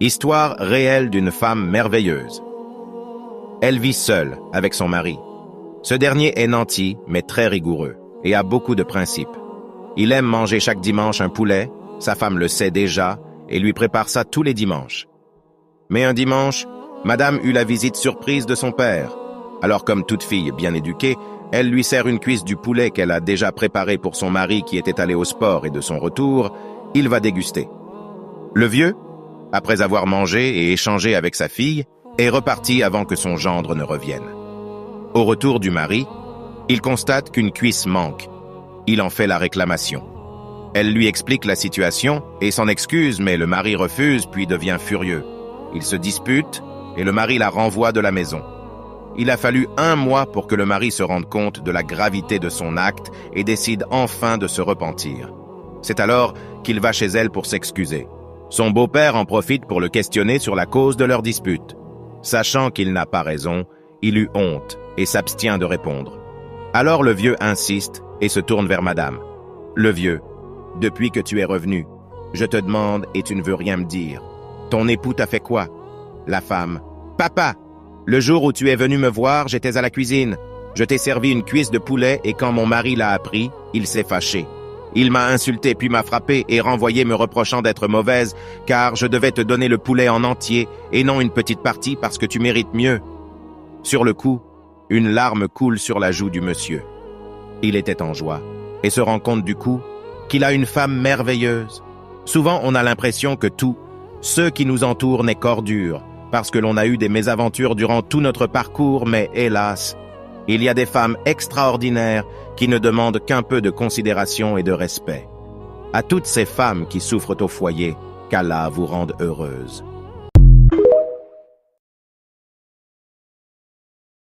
Histoire réelle d'une femme merveilleuse. Elle vit seule avec son mari. Ce dernier est nanti, mais très rigoureux, et a beaucoup de principes. Il aime manger chaque dimanche un poulet, sa femme le sait déjà, et lui prépare ça tous les dimanches. Mais un dimanche, Madame eut la visite surprise de son père. Alors comme toute fille bien éduquée, elle lui sert une cuisse du poulet qu'elle a déjà préparé pour son mari qui était allé au sport et de son retour, il va déguster. Le vieux, après avoir mangé et échangé avec sa fille, est reparti avant que son gendre ne revienne. Au retour du mari, il constate qu'une cuisse manque. Il en fait la réclamation. Elle lui explique la situation et s'en excuse, mais le mari refuse puis devient furieux. Ils se disputent et le mari la renvoie de la maison. Il a fallu 1 mois pour que le mari se rende compte de la gravité de son acte et décide enfin de se repentir. C'est alors qu'il va chez elle pour s'excuser. Son beau-père en profite pour le questionner sur la cause de leur dispute. Sachant qu'il n'a pas raison, il eut honte et s'abstient de répondre. Alors le vieux insiste et se tourne vers madame. Le vieux, depuis que tu es revenu, je te demande et tu ne veux rien me dire. Ton époux t'a fait quoi? La femme, papa, le jour où tu es venu me voir, j'étais à la cuisine. Je t'ai servi une cuisse de poulet et quand mon mari l'a appris, il s'est fâché. Il m'a insulté puis m'a frappé et renvoyé me reprochant d'être mauvaise car je devais te donner le poulet en entier et non une petite partie parce que tu mérites mieux. Sur le coup, une larme coule sur la joue du monsieur. Il était en joie et se rend compte du coup qu'il a une femme merveilleuse. Souvent, on a l'impression que tout, ceux qui nous entourent n'est qu'ordure parce que l'on a eu des mésaventures durant tout notre parcours, mais hélas, il y a des femmes extraordinaires qui ne demandent qu'un peu de considération et de respect. À toutes ces femmes qui souffrent au foyer, qu'Allah vous rende heureuses.